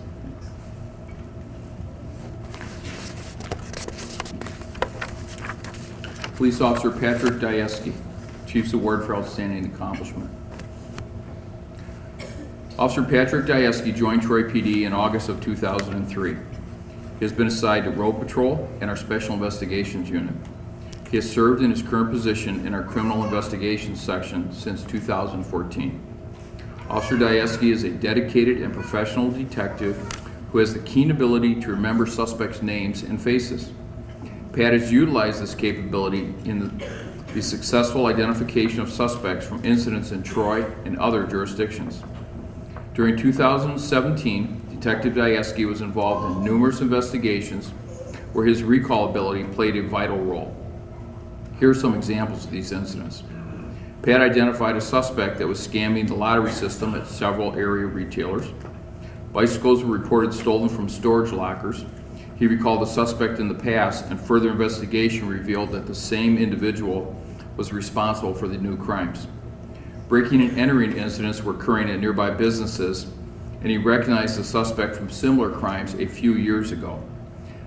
Thanks. Police Officer Patrick Diaski, Chief's Award for Outstanding Accomplishment. Officer Patrick Diaski joined Troy PD in August of 2003. He has been assigned to Road Patrol and our Special Investigations Unit. He has served in his current position in our Criminal Investigations Section since 2014. Officer Diaski is a dedicated and professional detective who has the keen ability to remember suspects' names and faces. Pat has utilized this capability in the successful identification of suspects from incidents in Troy and other jurisdictions. During 2017, Detective Diaski was involved in numerous investigations where his recall ability played a vital role. Here are some examples of these incidents. Pat identified a suspect that was scamming the lottery system at several area retailers. Bicycles were reported stolen from storage lockers. He recalled the suspect in the past, and further investigation revealed that the same individual was responsible for the new crimes. Breaking and entering incidents were occurring at nearby businesses, and he recognized the suspect from similar crimes a few years ago.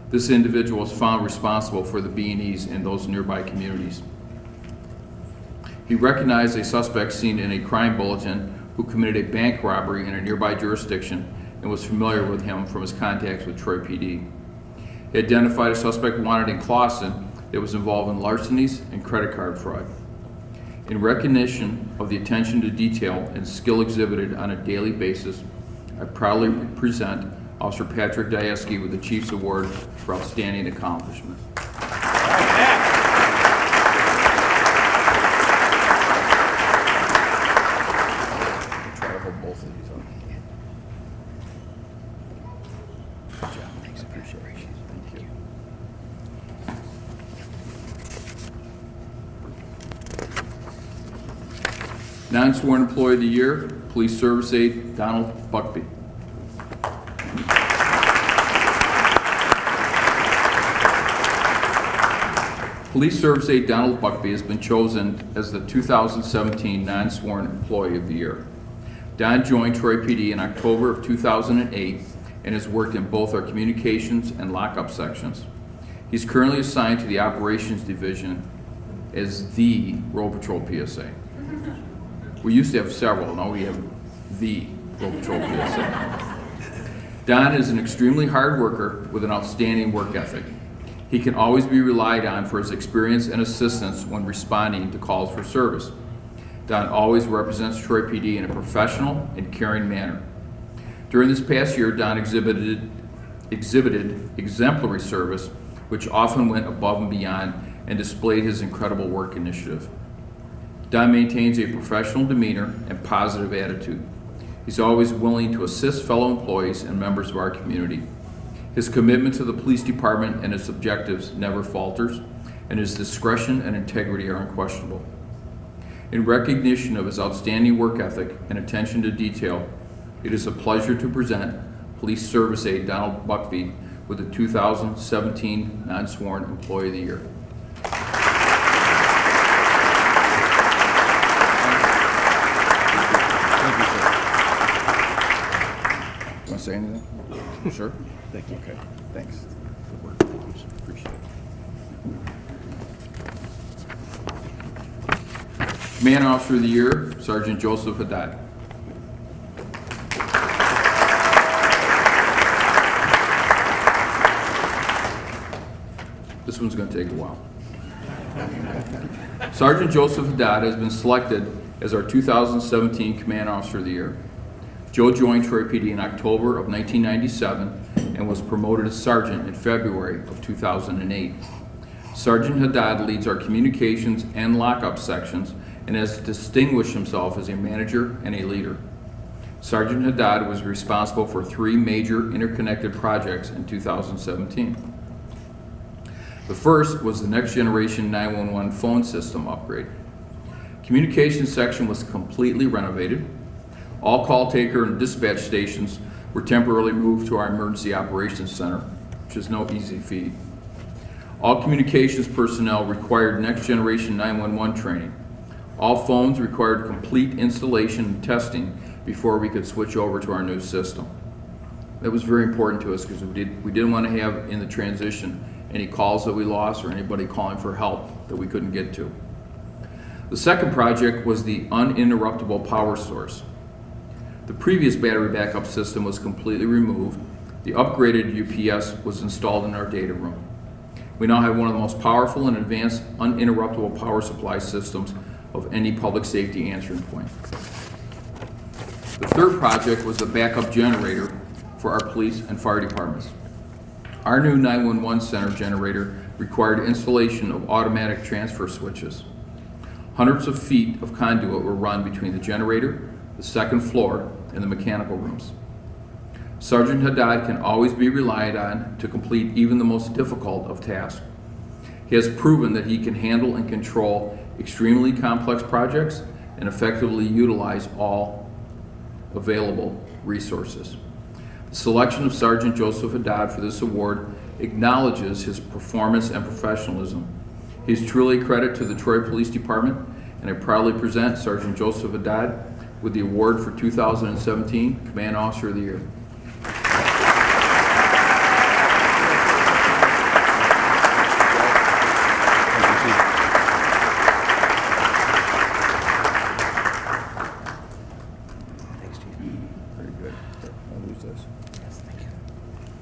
This individual was found responsible for the B&Es in those nearby communities. He recognized a suspect seen in a crime bulletin who committed a bank robbery in a nearby jurisdiction and was familiar with him from his contacts with Troy PD. He identified a suspect wanted in Clawson that was involved in larcenies and credit card fraud. In recognition of the attention to detail and skill exhibited on a daily basis, I proudly present Officer Patrick Diaski with the Chief's Award for Outstanding Accomplishment. Try to hold both of these up. Good job. Thanks. Appreciate it. Thank you. Non-sworn Employee of the Year, Police Service Aide Donald Buckby. Police Service Aide Donald Buckby has been chosen as the 2017 Non-Sworn Employee of the Year. Don joined Troy PD in October of 2008 and has worked in both our communications and lockup sections. He's currently assigned to the Operations Division as the Road Patrol PSA. We used to have several, now we have the Road Patrol PSA. Don is an extremely hard worker with an outstanding work ethic. He can always be relied on for his experience and assistance when responding to calls for service. Don always represents Troy PD in a professional and caring manner. During this past year, Don exhibited exemplary service, which often went above and beyond and displayed his incredible work initiative. Don maintains a professional demeanor and positive attitude. He's always willing to assist fellow employees and members of our community. His commitment to the police department and its objectives never falters, and his discretion and integrity are unquestionable. In recognition of his outstanding work ethic and attention to detail, it is a pleasure to present Police Service Aide Donald Buckby with the 2017 Non-Sworn Employee of the Year. Thank you, sir. You want to say anything? Sure. Thank you. Okay. Thanks. Good work. Thank you, sir. Appreciate it. Command Officer of the Year, Sergeant Joseph Haddad. This one's going to take a while. Sergeant Joseph Haddad has been selected as our 2017 Command Officer of the Year. Joe joined Troy PD in October of 1997 and was promoted as Sergeant in February of 2008. Sergeant Haddad leads our communications and lockup sections and has distinguished himself as a manager and a leader. Sergeant Haddad was responsible for 3 major interconnected projects in 2017. The first was the Next Generation 911 phone system upgrade. Communications section was completely renovated. All call taker and dispatch stations were temporarily moved to our Emergency Operations Center, which is no easy feat. All communications personnel required Next Generation 911 training. All phones required complete installation and testing before we could switch over to our new system. That was very important to us because we didn't want to have in the transition any calls that we lost or anybody calling for help that we couldn't get to. The second project was the uninterruptible power source. The previous battery backup system was completely removed. The upgraded UPS was installed in our data room. We now have one of the most powerful and advanced uninterruptible power supply systems of any public safety answering point. The third project was the backup generator for our police and fire departments. Our new 911 center generator required installation of automatic transfer switches. Hundreds of feet of conduit were run between the generator, the second floor, and the mechanical rooms. Sergeant Haddad can always be relied on to complete even the most difficult of tasks. He has proven that he can handle and control extremely complex projects and effectively utilize all available resources. The selection of Sergeant Joseph Haddad for this award acknowledges his performance and professionalism. He is truly a credit to the Troy Police Department, and I proudly present Sergeant Joseph Haddad with the award for 2017 Command Officer of the Year.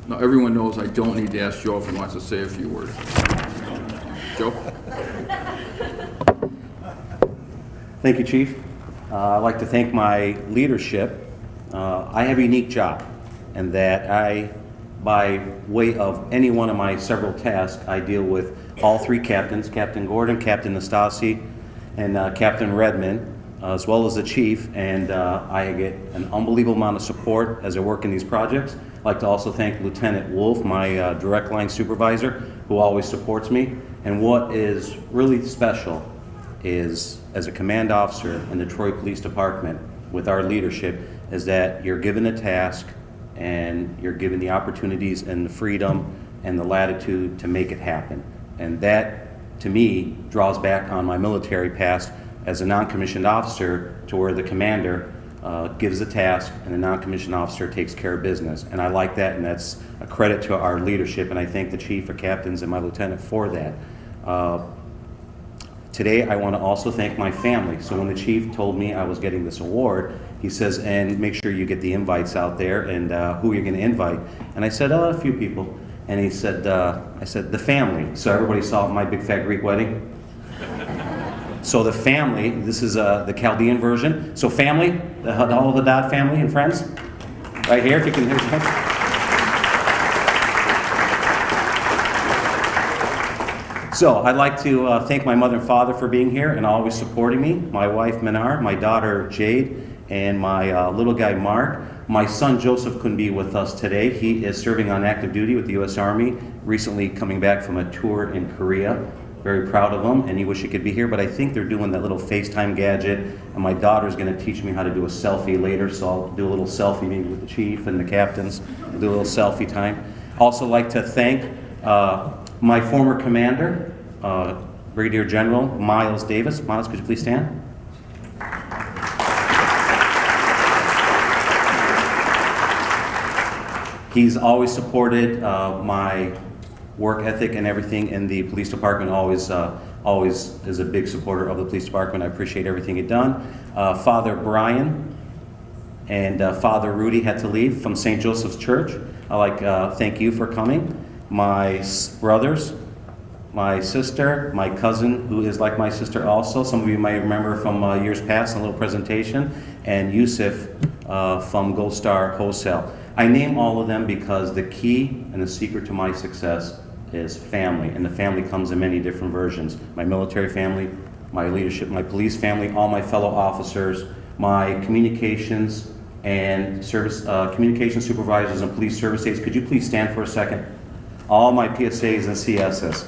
Now, everyone knows I don't need to ask Joe if he wants to say a few words. Joe? Thank you, Chief. I'd like to thank my leadership. I have a unique job in that by way of any one of my several tasks, I deal with all three captains, Captain Gordon, Captain Nastasi, and Captain Redmond, as well as the Chief, and I get an unbelievable amount of support as I work in these projects. I'd like to also thank Lieutenant Wolf, my direct line supervisor, who always supports me. And what is really special is, as a command officer in the Troy Police Department, with our leadership, is that you're given a task and you're given the opportunities and the freedom and the latitude to make it happen. And that, to me, draws back on my military past as a non-commissioned officer, to where the commander gives a task and the non-commissioned officer takes care of business. And I like that, and that's a credit to our leadership, and I thank the Chief of Captains and my lieutenant for that. Today, I want to also thank my family. So when the Chief told me I was getting this award, he says, and make sure you get the invites out there, and who are you going to invite? And I said, a few people. And he said, I said, the family. So everybody saw my big fat Greek wedding. So the family, this is the Chaldean version. So family, all the Dodd family and friends, right here, if you can hear that. So I'd like to thank my mother and father for being here and always supporting me, my wife Minar, my daughter Jade, and my little guy Mark. My son Joseph couldn't be with us today. He is serving on active duty with the U.S. Army, recently coming back from a tour in Korea. Very proud of him, and he wish he could be here, but I think they're doing that little FaceTime gadget, and my daughter's going to teach me how to do a selfie later, so I'll do a little selfie maybe with the Chief and the captains, do a little selfie time. Also like to thank my former commander, Brigadier General Miles Davis. Miles, could you please stand? He's always supported my work ethic and everything in the police department. Always is a big supporter of the police department. I appreciate everything he's done. Father Brian and Father Rudy had to leave from St. Joseph's Church. I like thank you for coming. My brothers, my sister, my cousin, who is like my sister also. Some of you might remember from years past, a little presentation, and Yusuf from Gold Star Wholesale. I name all of them because the key and the secret to my success is family, and the family comes in many different versions. My military family, my leadership, my police family, all my fellow officers, my communications and service communication supervisors and police service aides. Could you please stand for a second? All my PSAs and CSs.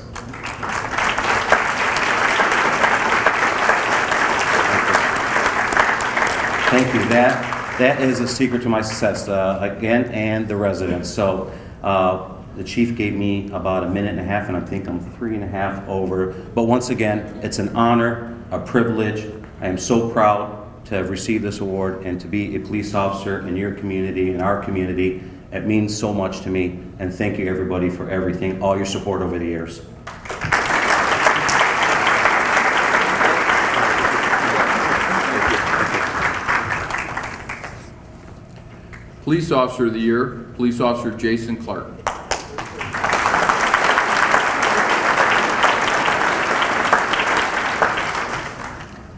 Thank you. That is a secret to my success, again, and the residents. So the Chief gave me about a minute and a half, and I think I'm 3.5 over. But once again, it's an honor, a privilege. I am so proud to have received this award and to be a police officer in your community, in our community. It means so much to me, and thank you everybody for everything, all your support over the years. Police Officer of the Year, Police Officer Jason Clark.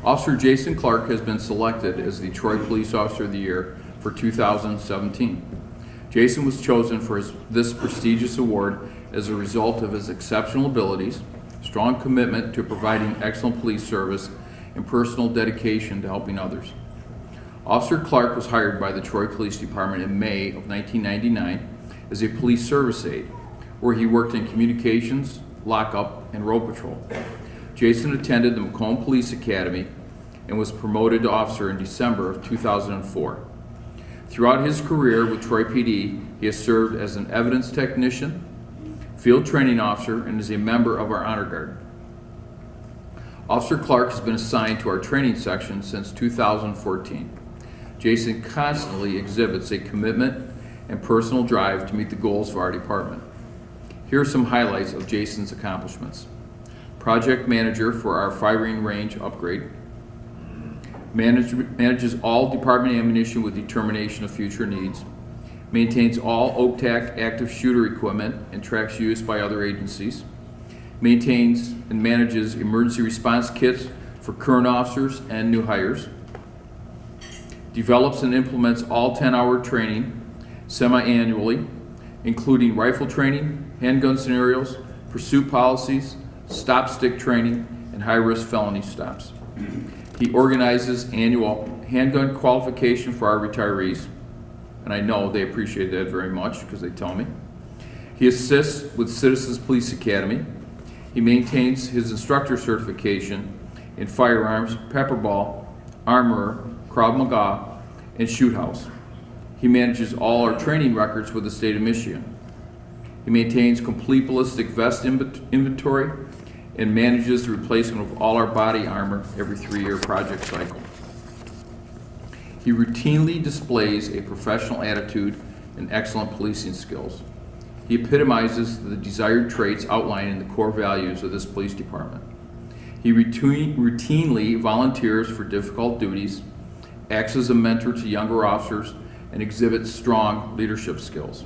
Officer Jason Clark has been selected as the Troy Police Officer of the Year for 2017. Jason was chosen for this prestigious award as a result of his exceptional abilities, strong commitment to providing excellent police service, and personal dedication to helping others. Officer Clark was hired by the Troy Police Department in May of 1999 as a police service aide, where he worked in communications, lockup, and road patrol. Jason attended the Macomb Police Academy and was promoted to officer in December of 2004. Throughout his career with Troy PD, he has served as an evidence technician, field training officer, and is a member of our Honor Guard. Officer Clark has been assigned to our training section since 2014. Jason constantly exhibits a commitment and personal drive to meet the goals of our department. Here are some highlights of Jason's accomplishments. Project manager for our firing range upgrade. Manages all department ammunition with determination of future needs. Maintains all OTAC active shooter equipment and tracks use by other agencies. Maintains and manages emergency response kits for current officers and new hires. Develops and implements all 10-hour training semi-annually, including rifle training, handgun scenarios, pursuit policies, stop stick training, and high-risk felony stops. He organizes annual handgun qualification for our retirees, and I know they appreciate that very much because they tell me. He assists with Citizens Police Academy. He maintains his instructor certification in firearms, pepperball, armor, Krav Maga, and shoot house. He manages all our training records with the state of Michigan. He maintains complete ballistic vest inventory and manages the replacement of all our body armor every 3-year project cycle. He routinely displays a professional attitude and excellent policing skills. He epitomizes the desired traits outlined in the core values of this police department. He routinely volunteers for difficult duties, acts as a mentor to younger officers, and exhibits strong leadership skills.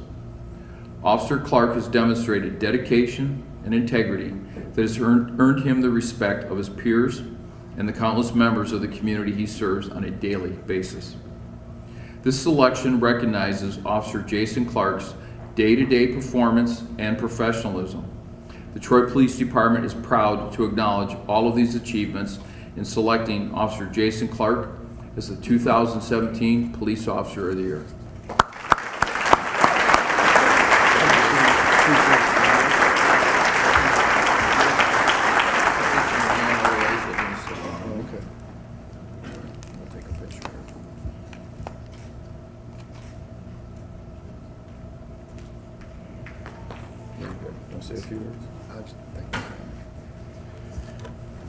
Officer Clark has demonstrated dedication and integrity that has earned him the respect of his peers and the countless members of the community he serves on a daily basis. This selection recognizes Officer Jason Clark's day-to-day performance and professionalism. The Troy Police Department is proud to acknowledge all of these achievements in selecting Officer Jason Clark as the 2017 Police Officer of the Year.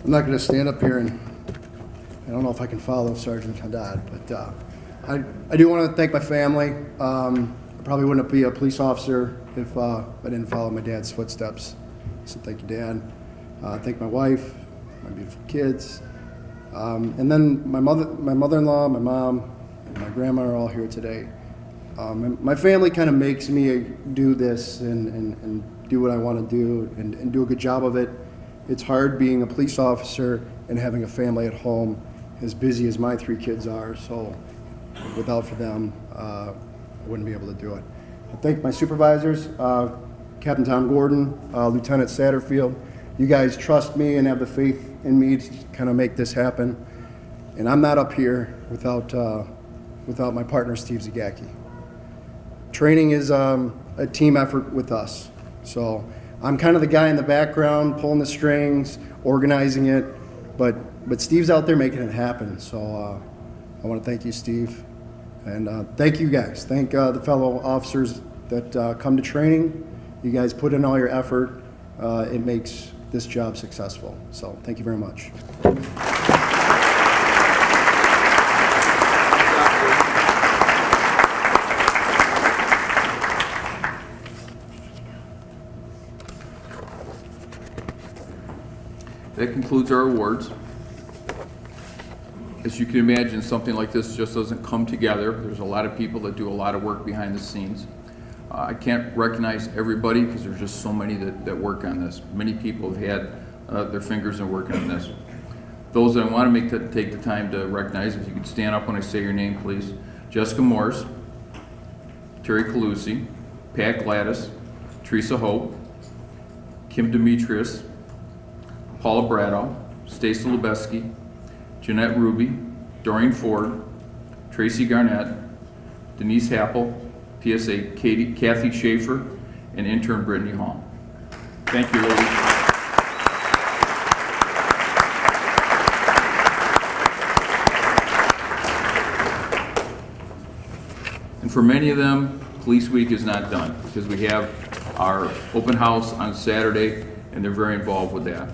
I'm not going to stand up here and I don't know if I can follow Sergeant Haddad, but I do want to thank my family. I probably wouldn't be a police officer if I didn't follow my dad's footsteps. So thank you, Dad. Thank my wife, my beautiful kids, and then my mother-in-law, my mom, and my grandma are all here today. And my family kind of makes me do this and do what I want to do and do a good job of it. It's hard being a police officer and having a family at home as busy as my 3 kids are, so without for them, I wouldn't be able to do it. I thank my supervisors, Captain Tom Gordon, Lieutenant Satterfield. You guys trust me and have the faith in me to kind of make this happen. And I'm not up here without my partner, Steve Zagacki. Training is a team effort with us. So I'm kind of the guy in the background, pulling the strings, organizing it, but Steve's out there making it happen. So I want to thank you, Steve. And thank you guys. Thank the fellow officers that come to training. You guys put in all your effort. It makes this job successful. So thank you very much. that concludes our awards. As you can imagine, something like this just doesn't come together. There's a lot of people that do a lot of work behind the scenes. I can't recognize everybody because there's just so many that work on this. Many people have had their fingers in working on this. Those that I want to take the time to recognize, if you could stand up when I say your name, please. Jessica Morse, Terry Calusi, Pat Gladys, Teresa Hope, Kim Demetrius, Paula Brado, Stacy Lubeski, Jeanette Ruby, Doreen Ford, Tracy Garnett, Denise Happel, PSA Kathy Schaefer, and intern Brittany Hall. Thank you, ladies. And for many of them, Police Week is not done because we have our open house on Saturday and they're very involved with that.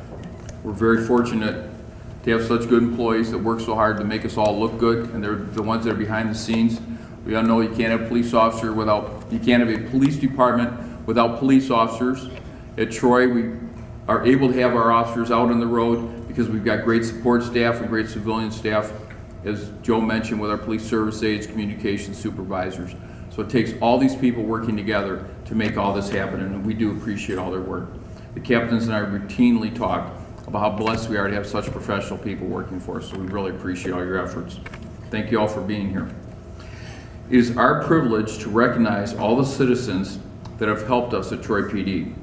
We're very fortunate to have such good employees that work so hard to make us all look good, and they're the ones that are behind the scenes. We all know you can't have a police officer you can't have a police department without police officers. At Troy, we are able to have our officers out on the road because we've got great support staff and great civilian staff, as Joe mentioned, with our police service aides, communications supervisors. So it takes all these people working together to make all this happen, and we do appreciate all their work. The captains and I routinely talk about how blessed we are to have such professional people working for us, so we really appreciate all your efforts. Thank you all for being here. It is our privilege to recognize all the citizens that have helped us at Troy PD.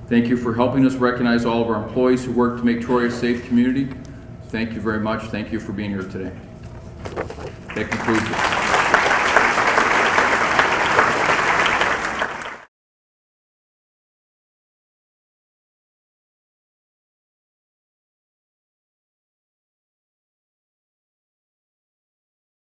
Thank you for helping us recognize all of our employees who work to make Troy a safe community. Thank you very much. Thank you for being here today. That concludes it.